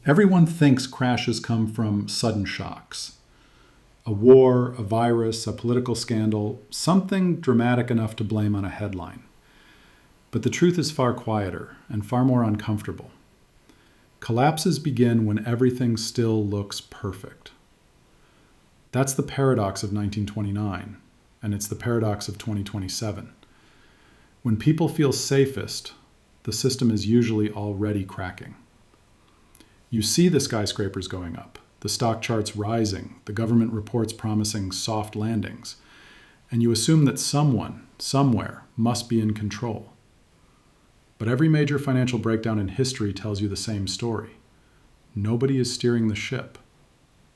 Everyone thinks crashes come from sudden shocks. A war, a virus, a political scandal, something dramatic enough to blame on a headline. But the truth is far quieter and far more uncomfortable. Collapses begin when everything still looks perfect. That's the paradox of 1929, and it's the paradox of 2027. When people feel safest, the system is usually already cracking. You see the skyscrapers going up, the stock charts rising, the government reports promising soft landings, and you assume that someone, somewhere, must be in control. But every major financial breakdown in history tells you the same story. Nobody is steering the ship.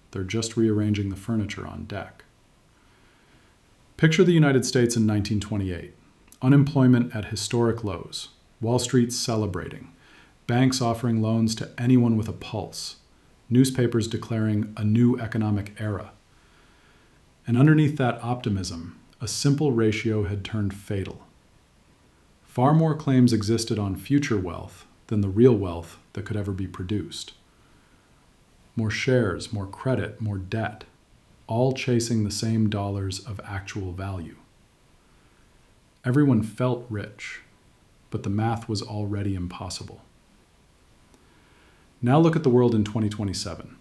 They're just rearranging the furniture on deck. Picture the United States in 1928. Unemployment at historic lows. Wall Street celebrating. Banks offering loans to anyone with a pulse. Newspapers declaring a new economic era. And underneath that optimism, a simple ratio had turned fatal. Far more claims existed on future wealth than the real wealth that could ever be produced. More shares, more credit, more debt, all chasing the same dollars of actual value. Everyone felt rich, but the math was already impossible. Now look at the world in 2027.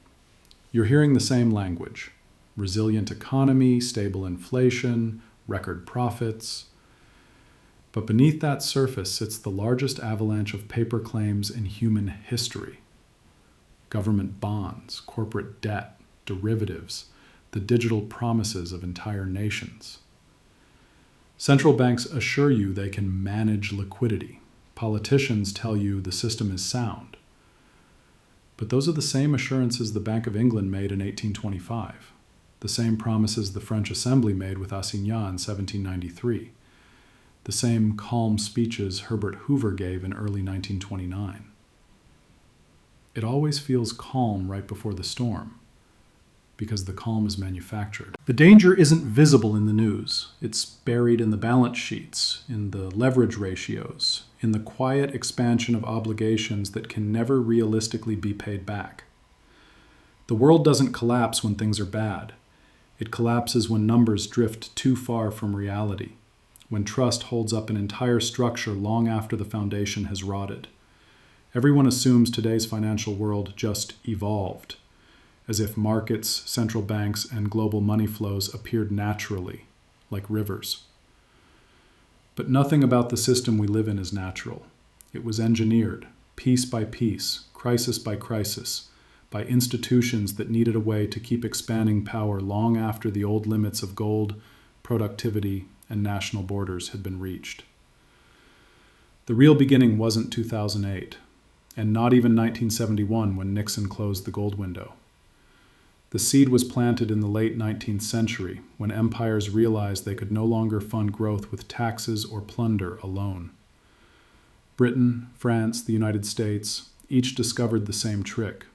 You're hearing the same language. Resilient economy, stable inflation, record profits. But beneath that surface sits the largest avalanche of paper claims in human history. Government bonds, corporate debt, derivatives, the digital promises of entire nations. Central banks assure you they can manage liquidity. Politicians tell you the system is sound. But those are the same assurances the Bank of England made in 1825, the same promises the French Assembly made with Assignan in 1793, the same calm speeches Herbert Hoover gave in early 1929. It always feels calm right before the storm, because the calm is manufactured. The danger isn't visible in the news. It's buried in the balance sheets, in the leverage ratios, in the quiet expansion of obligations that can never realistically be paid back. The world doesn't collapse when things are bad. It collapses when numbers drift too far from reality, when trust holds up an entire structure long after the foundation has rotted. Everyone assumes today's financial world just evolved, as if markets, central banks, and global money flows appeared naturally, like rivers. But nothing about the system we live in is natural. It was engineered, piece by piece, crisis by crisis, by institutions that needed a way to keep expanding power long after the old limits of gold, productivity, and national borders had been reached. The real beginning wasn't 2008, and not even 1971 when Nixon closed the gold window. The seed was planted in the late 19th century when empires realized they could no longer fund growth with taxes or plunder alone. Britain, France, the United States, each discovered the same trick.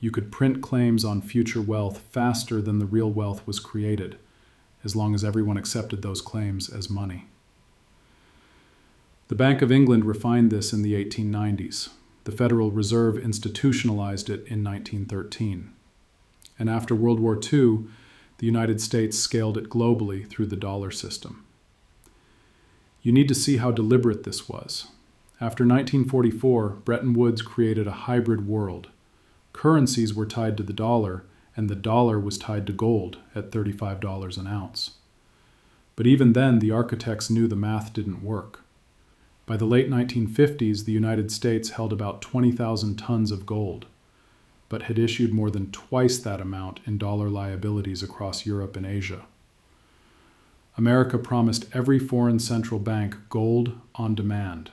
You could print claims on future wealth faster than the real wealth was created, as long as everyone accepted those claims as money. The Bank of England refined this in the 1890s. The Federal Reserve institutionalized it in 1913. And after World War II, the United States scaled it globally through the dollar system. You need to see how deliberate this was. After 1944, Bretton Woods created a hybrid world. Currencies were tied to the dollar, and the dollar was tied to gold at $35 an ounce. But even then, the architects knew the math didn't work. By the late 1950s, the United States held about 20,000 tons of gold, but had issued more than twice that amount in dollar liabilities across Europe and Asia. America promised every foreign central bank gold on demand,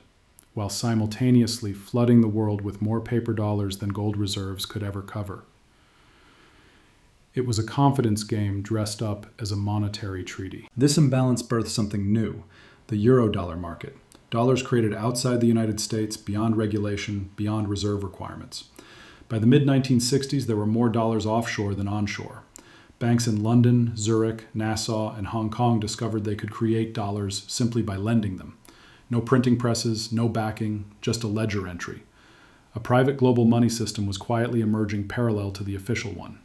while simultaneously flooding the world with more paper dollars than gold reserves could ever cover. It was a confidence game dressed up as a monetary treaty. This imbalance birthed something new, the eurodollar market. Dollars created outside the United States, beyond regulation, beyond reserve requirements. By the mid-1960s, there were more dollars offshore than onshore. Banks in London, Zurich, Nassau, and Hong Kong discovered they could create dollars simply by lending them. No printing presses, no backing, just a ledger entry. A private global money system was quietly emerging parallel to the official one.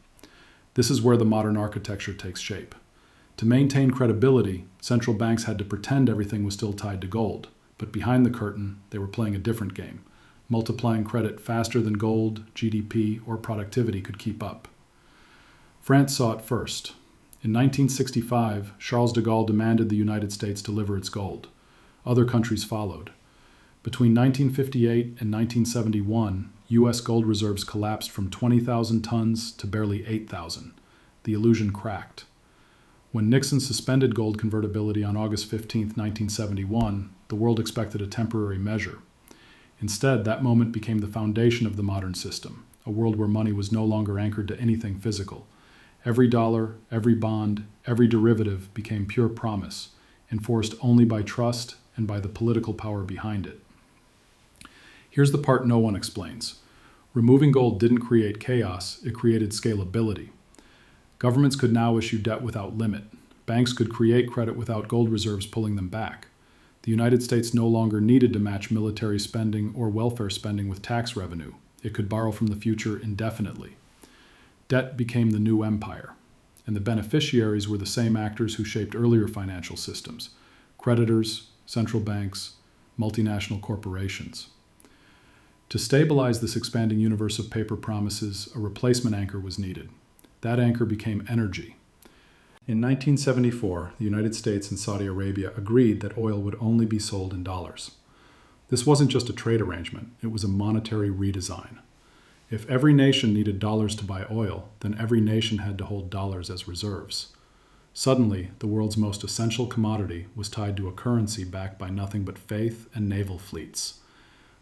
This is where the modern architecture takes shape. To maintain credibility, central banks had to pretend everything was still tied to gold, but behind the curtain, they were playing a different game, multiplying credit faster than gold, GDP, or productivity could keep up. France saw it first. In 1965, Charles de Gaulle demanded the United States deliver its gold. Other countries followed. Between 1958 and 1971, U.S. gold reserves collapsed from 20,000 tons to barely 8,000. The illusion cracked. When Nixon suspended gold convertibility on August 15, 1971, the world expected a temporary measure. Instead, that moment became the foundation of the modern system, a world where money was no longer anchored to anything physical. Every dollar, every bond, every derivative became pure promise, enforced only by trust and by the political power behind it. Here's the part no one explains. Removing gold didn't create chaos, it created scalability. Governments could now issue debt without limit. Banks could create credit without gold reserves pulling them back. The United States no longer needed to match military spending or welfare spending with tax revenue. It could borrow from the future indefinitely. Debt became the new empire, and the beneficiaries were the same actors who shaped earlier financial systems: creditors, central banks, multinational corporations. To stabilize this expanding universe of paper promises, a replacement anchor was needed. That anchor became energy. In 1974, the United States and Saudi Arabia agreed that oil would only be sold in dollars. This wasn't just a trade arrangement, it was a monetary redesign. If every nation needed dollars to buy oil, then every nation had to hold dollars as reserves. Suddenly, the world's most essential commodity was tied to a currency backed by nothing but faith and naval fleets.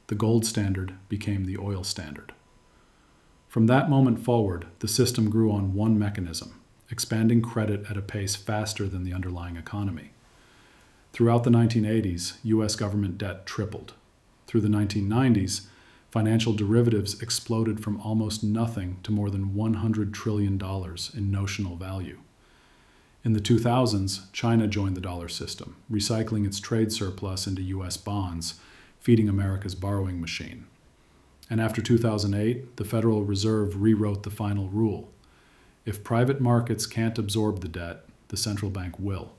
The gold standard became the oil standard. From that moment forward, the system grew on one mechanism: expanding credit at a pace faster than the underlying economy. Throughout the 1980s, U.S. government debt tripled. Through the 1990s, financial derivatives exploded from almost nothing to more than $100 trillion in notional value. In the 2000s, China joined the dollar system, recycling its trade surplus into U.S. bonds, feeding America's borrowing machine. And after 2008, the Federal Reserve rewrote the final rule: if private markets can't absorb the debt, the central bank will.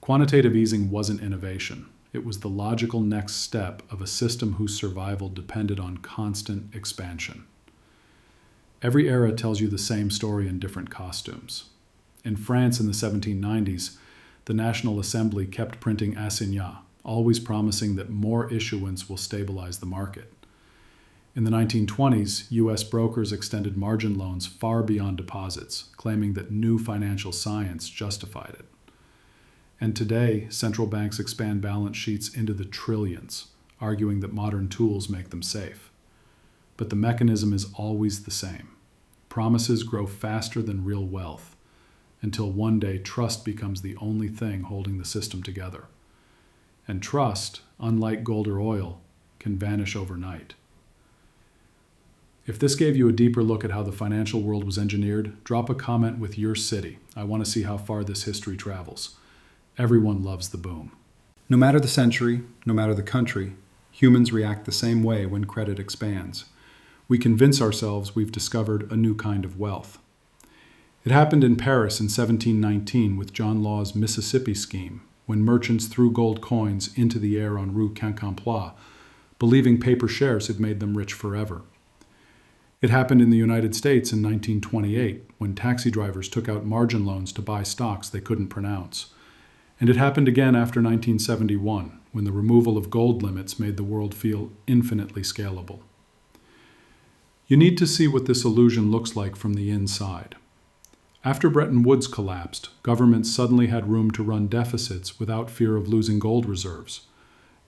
Quantitative easing wasn't innovation. It was the logical next step of a system whose survival depended on constant expansion. Every era tells you the same story in different costumes. In France in the 1790s, the National Assembly kept printing assignats, always promising that more issuance will stabilize the market. In the 1920s, U.S. brokers extended margin loans far beyond deposits, claiming that new financial science justified it. And today, central banks expand balance sheets into the trillions, arguing that modern tools make them safe. But the mechanism is always the same. Promises grow faster than real wealth, until one day trust becomes the only thing holding the system together. And trust, unlike gold or oil, can vanish overnight. If this gave you a deeper look at how the financial world was engineered, drop a comment with your city. I want to see how far this history travels. Everyone loves the boom. No matter the century, no matter the country, humans react the same way when credit expands. We convince ourselves we've discovered a new kind of wealth. It happened in Paris in 1719 with John Law's Mississippi scheme, when merchants threw gold coins into the air on Rue Quincampoix, believing paper shares had made them rich forever. It happened in the United States in 1928, when taxi drivers took out margin loans to buy stocks they couldn't pronounce. And it happened again after 1971, when the removal of gold limits made the world feel infinitely scalable. You need to see what this illusion looks like from the inside. After Bretton Woods collapsed, governments suddenly had room to run deficits without fear of losing gold reserves.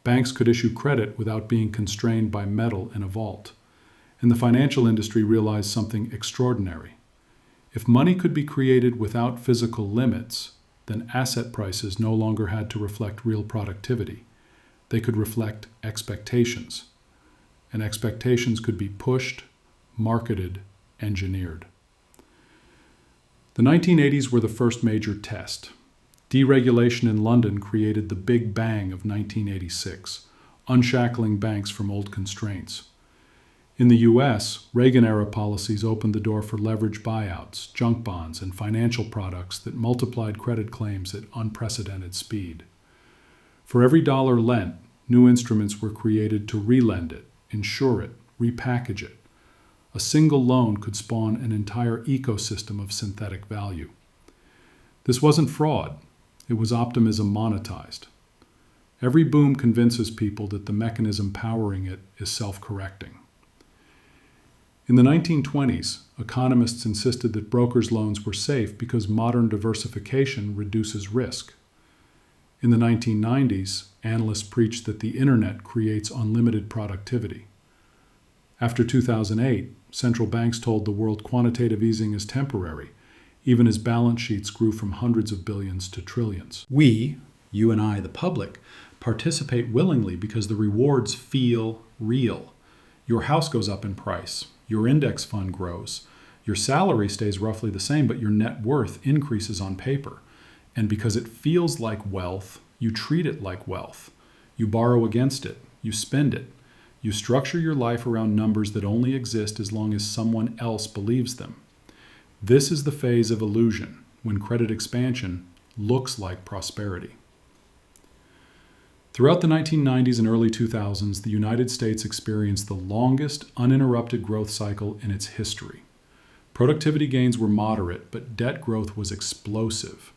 Banks could issue credit without being constrained by metal in a vault. And the financial industry realized something extraordinary. If money could be created without physical limits, then asset prices no longer had to reflect real productivity. They could reflect expectations. And expectations could be pushed, marketed, engineered. The 1980s were the first major test. Deregulation in London created the Big Bang of 1986, unshackling banks from old constraints. In the US, Reagan-era policies opened the door for leverage buyouts, junk bonds, and financial products that multiplied credit claims at unprecedented speed. For every dollar lent, new instruments were created to relend it, insure it, repackage it. A single loan could spawn an entire ecosystem of synthetic value. This wasn't fraud. It was optimism monetized. Every boom convinces people that the mechanism powering it is self-correcting. In the 1920s, economists insisted that brokers' loans were safe because modern diversification reduces risk. In the 1990s, analysts preached that the internet creates unlimited productivity. After 2008, central banks told the world quantitative easing is temporary, even as balance sheets grew from hundreds of billions to trillions. We, you and I, the public, participate willingly because the rewards feel real. Your house goes up in price. Your index fund grows. Your salary stays roughly the same, but your net worth increases on paper. And because it feels like wealth, you treat it like wealth. You borrow against it. You spend it. You structure your life around numbers that only exist as long as someone else believes them. This is the phase of illusion, when credit expansion looks like prosperity. Throughout the 1990s and early 2000s, the United States experienced the longest uninterrupted growth cycle in its history. Productivity gains were moderate, but debt growth was explosive.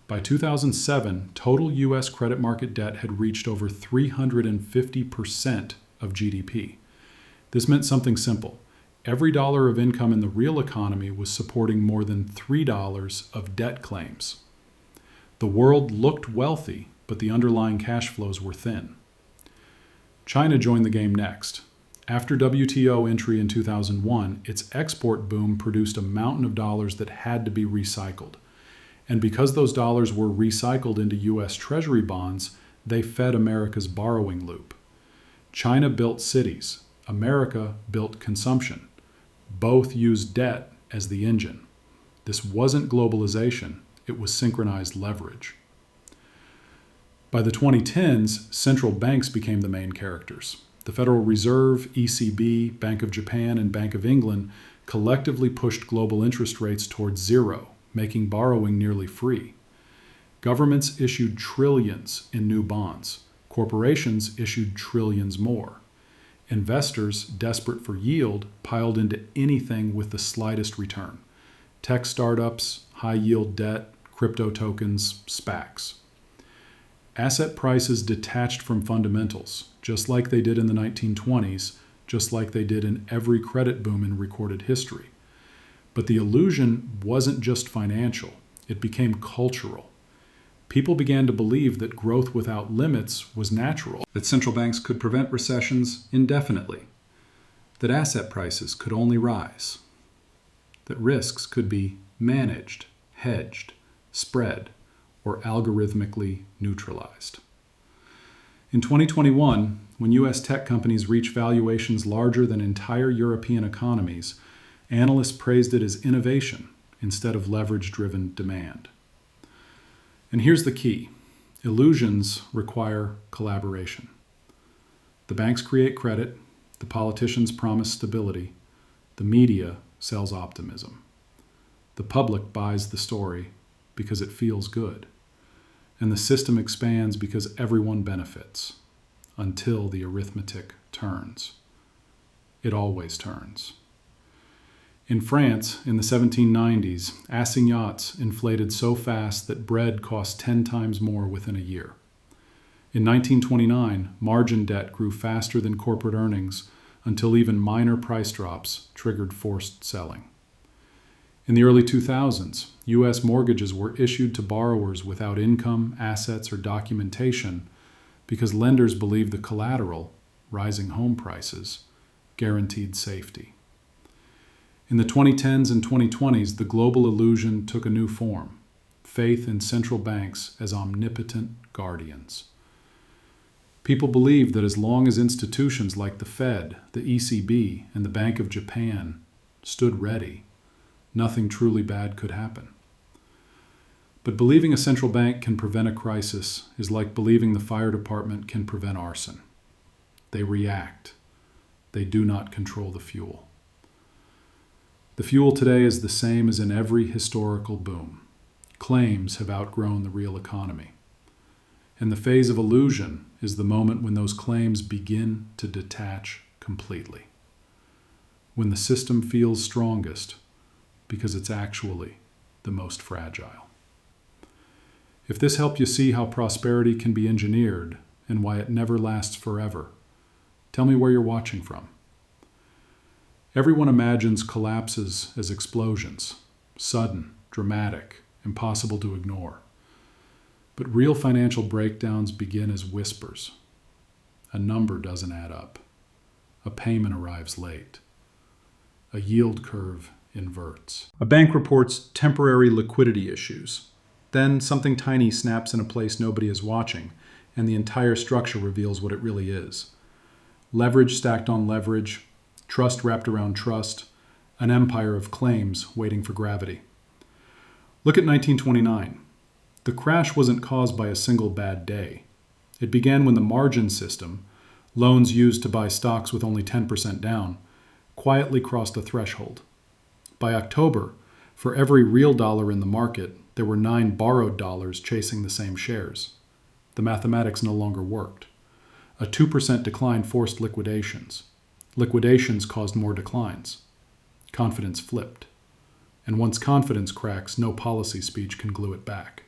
By 2007, total U.S. credit market debt had reached over 350% of GDP. This meant something simple. Every dollar of income in the real economy was supporting more than $3 of debt claims. The world looked wealthy, but the underlying cash flows were thin. China joined the game next. After WTO entry in 2001, its export boom produced a mountain of dollars that had to be recycled. And because those dollars were recycled into U.S. Treasury bonds, they fed America's borrowing loop. China built cities. America built consumption. Both used debt as the engine. This wasn't globalization. It was synchronized leverage. By the 2010s, central banks became the main characters. The Federal Reserve, ECB, Bank of Japan, and Bank of England collectively pushed global interest rates towards zero, making borrowing nearly free. Governments issued trillions in new bonds. Corporations issued trillions more. Investors, desperate for yield, piled into anything with the slightest return. Tech startups, high-yield debt, crypto tokens, SPACs. Asset prices detached from fundamentals, just like they did in the 1920s, just like they did in every credit boom in recorded history. But the illusion wasn't just financial, it became cultural. People began to believe that growth without limits was natural, that central banks could prevent recessions indefinitely, that asset prices could only rise, that risks could be managed, hedged, spread, or algorithmically neutralized. In 2021, when U.S. tech companies reach valuations larger than entire European economies, analysts praised it as innovation instead of leverage-driven demand. And here's the key. Illusions require collaboration. The banks create credit, the politicians promise stability, the media sells optimism. The public buys the story because it feels good. And the system expands because everyone benefits, until the arithmetic turns. It always turns. In France, in the 1790s, assignats inflated so fast that bread cost 10 times more within a year. In 1929, margin debt grew faster than corporate earnings until even minor price drops triggered forced selling. In the early 2000s, U.S. mortgages were issued to borrowers without income, assets, or documentation because lenders believed the collateral, rising home prices, guaranteed safety. In the 2010s and 2020s, the global illusion took a new form: faith in central banks as omnipotent guardians. People believed that as long as institutions like the Fed, the ECB, and the Bank of Japan stood ready, nothing truly bad could happen. But believing a central bank can prevent a crisis is like believing the fire department can prevent arson. They react. They do not control the fuel. The fuel today is the same as in every historical boom. Claims have outgrown the real economy. And the phase of illusion is the moment when those claims begin to detach completely. When the system feels strongest because it's actually the most fragile. If this helped you see how prosperity can be engineered and why it never lasts forever, tell me where you're watching from. Everyone imagines collapses as explosions, sudden, dramatic, impossible to ignore. But real financial breakdowns begin as whispers. A number doesn't add up. A payment arrives late. A yield curve inverts. A bank reports temporary liquidity issues. Then something tiny snaps in a place nobody is watching, and the entire structure reveals what it really is. Leverage stacked on leverage, trust wrapped around trust, an empire of claims waiting for gravity. Look at 1929. The crash wasn't caused by a single bad day. It began when the margin system, loans used to buy stocks with only 10% down, quietly crossed a threshold. By October, for every real dollar in the market, there were 9 borrowed dollars chasing the same shares. The mathematics no longer worked. A 2% decline forced liquidations. Liquidations caused more declines. Confidence flipped. And once confidence cracks, no policy speech can glue it back.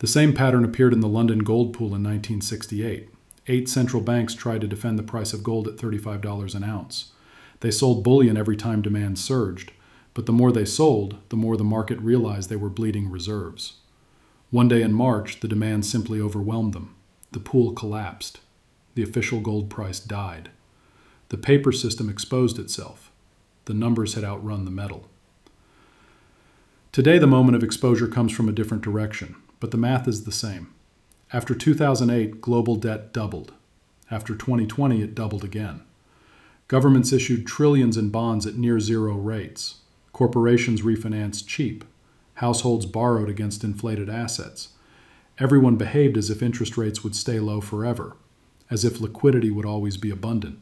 The same pattern appeared in the London gold pool in 1968. 8 central banks tried to defend the price of gold at $35 an ounce. They sold bullion every time demand surged, but the more they sold, the more the market realized they were bleeding reserves. One day in March, the demand simply overwhelmed them. The pool collapsed. The official gold price died. The paper system exposed itself. The numbers had outrun the metal. Today, the moment of exposure comes from a different direction, but the math is the same. After 2008, global debt doubled. After 2020, it doubled again. Governments issued trillions in bonds at near zero rates. Corporations refinanced cheap. Households borrowed against inflated assets. Everyone behaved as if interest rates would stay low forever, as if liquidity would always be abundant,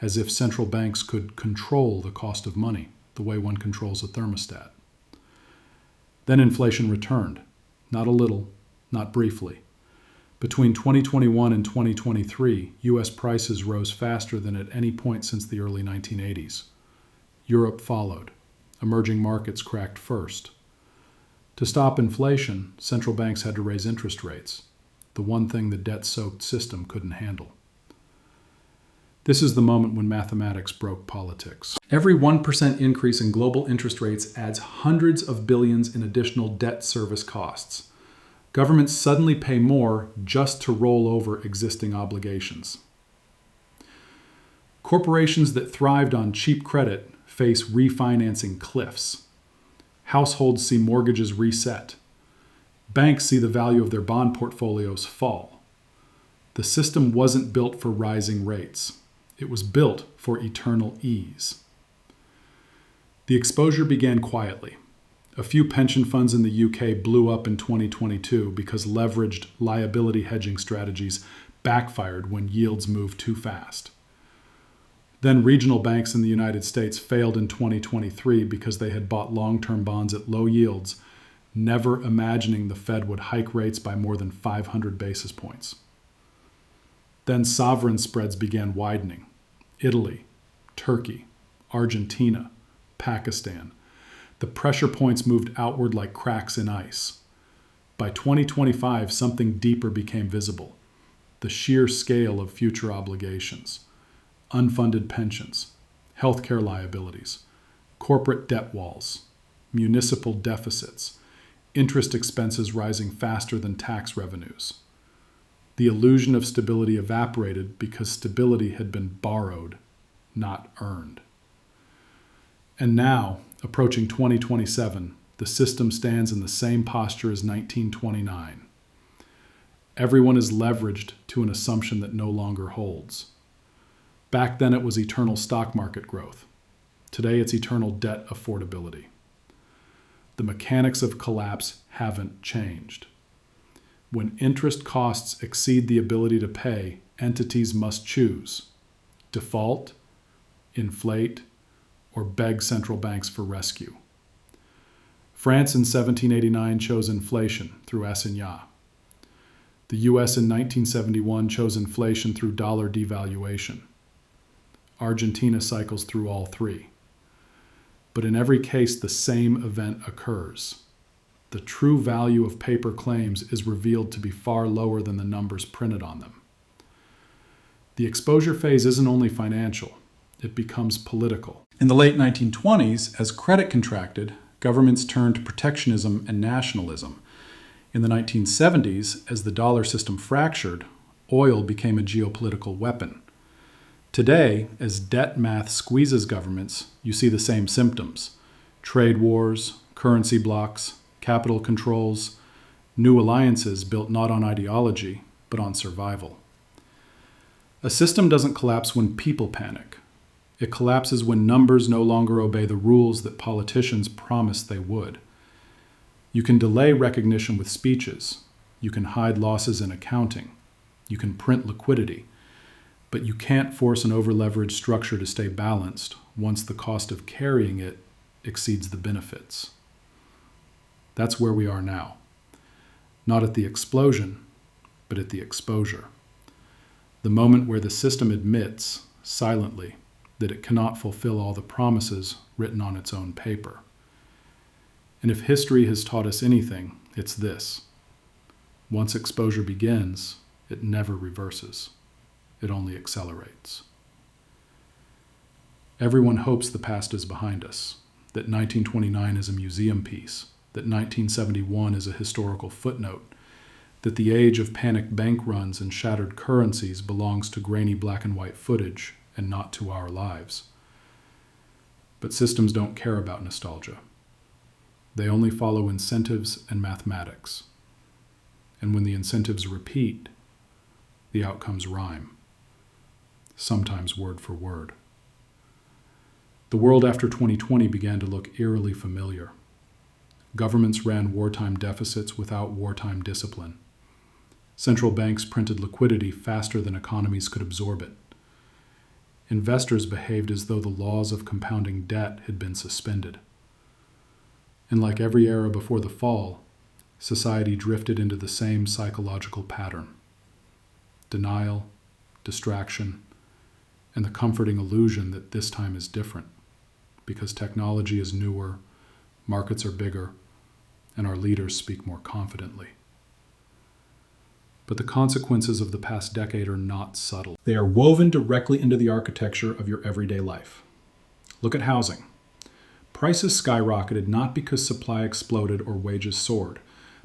as if central banks could control the cost of money the way one controls a thermostat. Then inflation returned, not a little, not briefly. Between 2021 and 2023, U.S. prices rose faster than at any point since the early 1980s. Europe followed. Emerging markets cracked first. To stop inflation, central banks had to raise interest rates, the one thing the debt-soaked system couldn't handle. This is the moment when mathematics broke politics. Every 1% increase in global interest rates adds hundreds of billions in additional debt service costs. Governments suddenly pay more just to roll over existing obligations. Corporations that thrived on cheap credit face refinancing cliffs. Households see mortgages reset. Banks see the value of their bond portfolios fall. The system wasn't built for rising rates. It was built for eternal ease. The exposure began quietly. A few pension funds in the UK blew up in 2022 because leveraged liability hedging strategies backfired when yields moved too fast. Then regional banks in the United States failed in 2023 because they had bought long-term bonds at low yields, never imagining the Fed would hike rates by more than 500 basis points. Then sovereign spreads began widening. Italy, Turkey, Argentina, Pakistan. The pressure points moved outward like cracks in ice. By 2025, something deeper became visible: the sheer scale of future obligations, unfunded pensions, healthcare liabilities, corporate debt walls, municipal deficits, interest expenses rising faster than tax revenues. The illusion of stability evaporated because stability had been borrowed, not earned. And now, approaching 2027, the system stands in the same posture as 1929. Everyone is leveraged to an assumption that no longer holds. Back then it was eternal stock market growth. Today it's eternal debt affordability. The mechanics of collapse haven't changed. When interest costs exceed the ability to pay, entities must choose: default, inflate, or beg central banks for rescue. France in 1789 chose inflation through assignats. The US in 1971 chose inflation through dollar devaluation. Argentina cycles through all three. But in every case, the same event occurs. The true value of paper claims is revealed to be far lower than the numbers printed on them. The exposure phase isn't only financial, it becomes political. In the late 1920s, as credit contracted, governments turned to protectionism and nationalism. In the 1970s, as the dollar system fractured, oil became a geopolitical weapon. Today, as debt math squeezes governments, you see the same symptoms: trade wars, currency blocks, capital controls, new alliances built not on ideology, but on survival. A system doesn't collapse when people panic. It collapses when numbers no longer obey the rules that politicians promised they would. You can delay recognition with speeches. You can hide losses in accounting. You can print liquidity. But you can't force an over-leveraged structure to stay balanced once the cost of carrying it exceeds the benefits. That's where we are now. Not at the explosion, but at the exposure. The moment where the system admits, silently, that it cannot fulfill all the promises written on its own paper. And if history has taught us anything, it's this: once exposure begins, it never reverses. It only accelerates. Everyone hopes the past is behind us, that 1929 is a museum piece, that 1971 is a historical footnote, that the age of panicked bank runs and shattered currencies belongs to grainy black and white footage and not to our lives. But systems don't care about nostalgia. They only follow incentives and mathematics. And when the incentives repeat, the outcomes rhyme, sometimes word for word. The world after 2020 began to look eerily familiar. Governments ran wartime deficits without wartime discipline. Central banks printed liquidity faster than economies could absorb it. Investors behaved as though the laws of compounding debt had been suspended. And like every era before the fall, society drifted into the same psychological pattern: denial, distraction, and the comforting illusion that this time is different, because technology is newer, markets are bigger, and our leaders speak more confidently. But the consequences of the past decade are not subtle. They are woven directly into the architecture of your everyday life. Look at housing. Prices skyrocketed not because supply exploded or wages soared,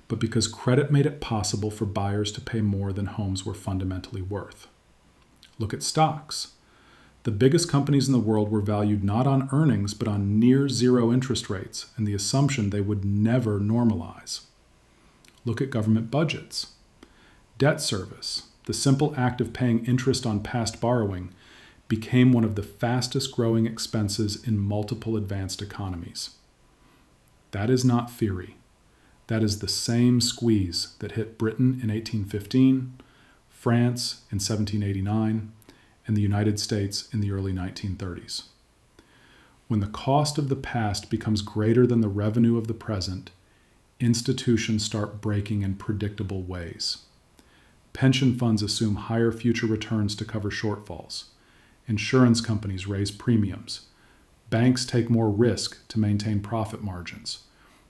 but because credit made it possible for buyers to pay more than homes were fundamentally worth. Look at stocks. The biggest companies in the world were valued not on earnings, but on near zero interest rates and the assumption they would never normalize. Look at government budgets. Debt service, the simple act of paying interest on past borrowing, became one of the fastest growing expenses in multiple advanced economies. That is not theory. That is the same squeeze that hit Britain in 1815, France in 1789, and the United States in the early 1930s. When the cost of the past becomes greater than the revenue of the present, institutions start breaking in predictable ways. Pension funds assume higher future returns to cover shortfalls. Insurance companies raise premiums. Banks take more risk to maintain profit margins.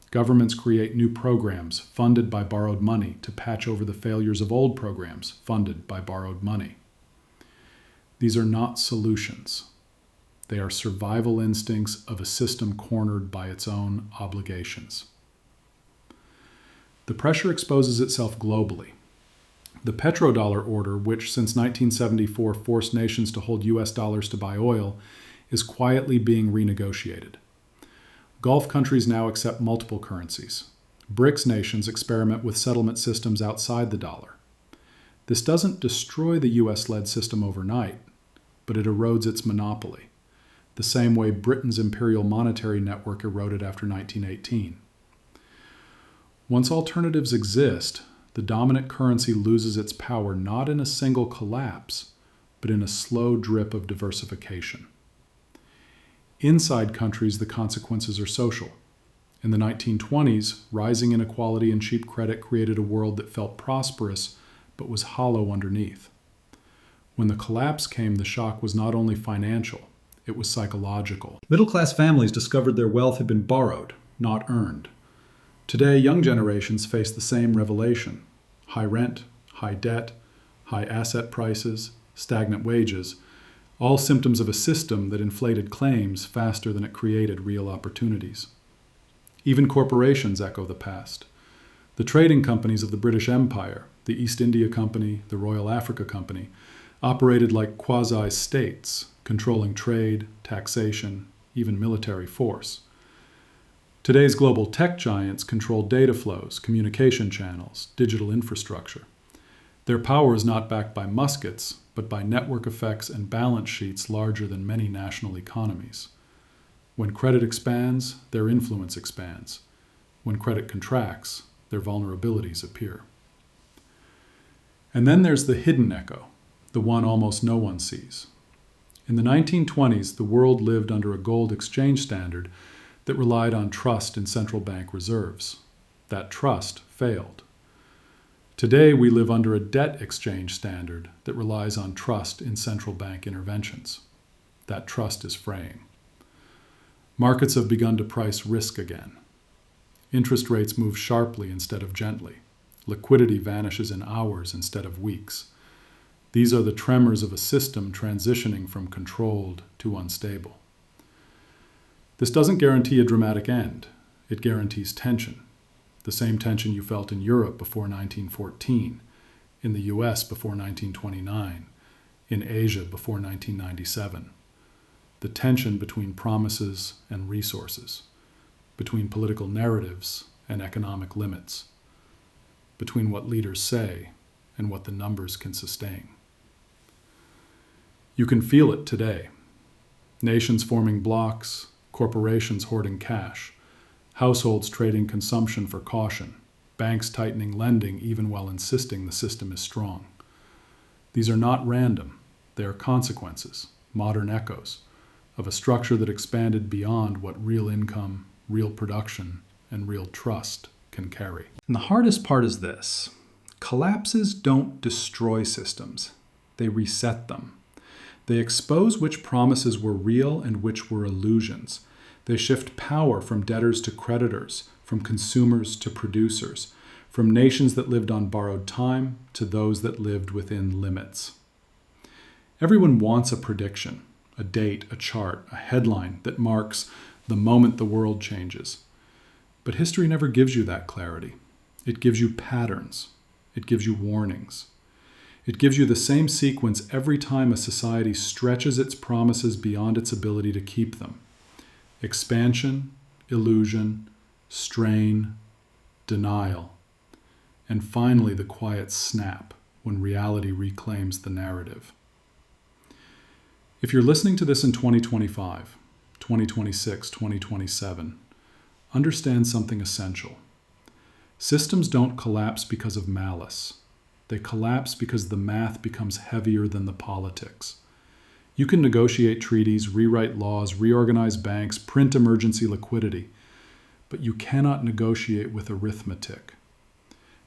Governments create new programs funded by borrowed money to patch over the failures of old programs funded by borrowed money. These are not solutions. They are survival instincts of a system cornered by its own obligations. The pressure exposes itself globally. The petrodollar order, which since 1974 forced nations to hold US dollars to buy oil, is quietly being renegotiated. Gulf countries now accept multiple currencies. BRICS nations experiment with settlement systems outside the dollar. This doesn't destroy the US-led system overnight, but it erodes its monopoly, the same way Britain's imperial monetary network eroded after 1918. Once alternatives exist, the dominant currency loses its power not in a single collapse, but in a slow drip of diversification. Inside countries, the consequences are social. In the 1920s, rising inequality and cheap credit created a world that felt prosperous but was hollow underneath. When the collapse came, the shock was not only financial, it was psychological. Middle-class families discovered their wealth had been borrowed, not earned. Today, young generations face the same revelation. High rent, high debt, high asset prices, stagnant wages, all symptoms of a system that inflated claims faster than it created real opportunities. Even corporations echo the past. The trading companies of the British Empire, the East India Company, the Royal Africa Company, operated like quasi-states, controlling trade, taxation, even military force. Today's global tech giants control data flows, communication channels, digital infrastructure. Their power is not backed by muskets, but by network effects and balance sheets larger than many national economies. When credit expands, their influence expands. When credit contracts, their vulnerabilities appear. And then there's the hidden echo, the one almost no one sees. In the 1920s, the world lived under a gold exchange standard that relied on trust in central bank reserves. That trust failed. Today, we live under a debt exchange standard that relies on trust in central bank interventions. That trust is fraying. Markets have begun to price risk again. Interest rates move sharply instead of gently. Liquidity vanishes in hours instead of weeks. These are the tremors of a system transitioning from controlled to unstable. This doesn't guarantee a dramatic end. It guarantees tension. The same tension you felt in Europe before 1914, in the US before 1929, in Asia before 1997. The tension between promises and resources, between political narratives and economic limits, between what leaders say and what the numbers can sustain. You can feel it today. Nations forming blocs, corporations hoarding cash, households trading consumption for caution, banks tightening lending even while insisting the system is strong. These are not random. They are consequences, modern echoes, of a structure that expanded beyond what real income, real production, and real trust can carry. And the hardest part is this. Collapses don't destroy systems. They reset them. They expose which promises were real and which were illusions. They shift power from debtors to creditors, from consumers to producers, from nations that lived on borrowed time to those that lived within limits. Everyone wants a prediction, a date, a chart, a headline that marks the moment the world changes. But history never gives you that clarity. It gives you patterns. It gives you warnings. It gives you the same sequence every time a society stretches its promises beyond its ability to keep them. Expansion, illusion, strain, denial, and finally the quiet snap when reality reclaims the narrative. If you're listening to this in 2025, 2026, 2027, understand something essential. Systems don't collapse because of malice. They collapse because the math becomes heavier than the politics. You can negotiate treaties, rewrite laws, reorganize banks, print emergency liquidity, but you cannot negotiate with arithmetic.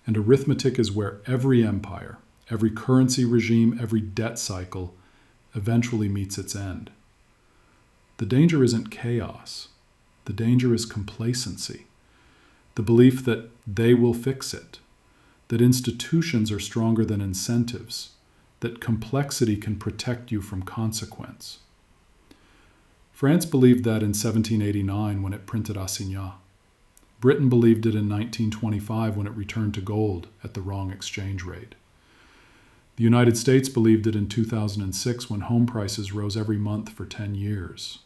And arithmetic is where every empire, every currency regime, every debt cycle eventually meets its end. The danger isn't chaos. The danger is complacency. The belief that they will fix it, that institutions are stronger than incentives, that complexity can protect you from consequence. France believed that in 1789 when it printed assignats. Britain believed it in 1925 when it returned to gold at the wrong exchange rate. The United States believed it in 2006 when home prices rose every month for 10 years.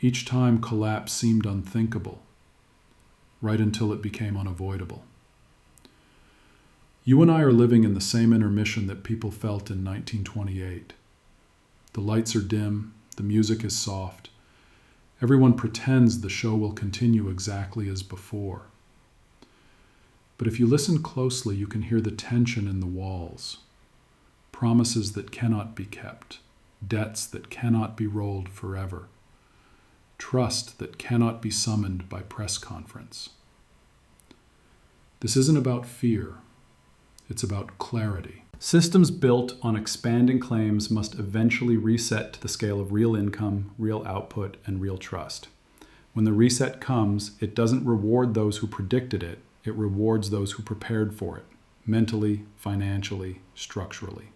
Each time collapse seemed unthinkable, right until it became unavoidable. You and I are living in the same intermission that people felt in 1928. The lights are dim, the music is soft. Everyone pretends the show will continue exactly as before. But if you listen closely, you can hear the tension in the walls. Promises that cannot be kept, debts that cannot be rolled forever. trust that cannot be summoned by press conference. This isn't about fear, it's about clarity. Systems built on expanding claims must eventually reset to the scale of real income, real output, and real trust. When the reset comes, it doesn't reward those who predicted it, it rewards those who prepared for it, mentally, financially, structurally.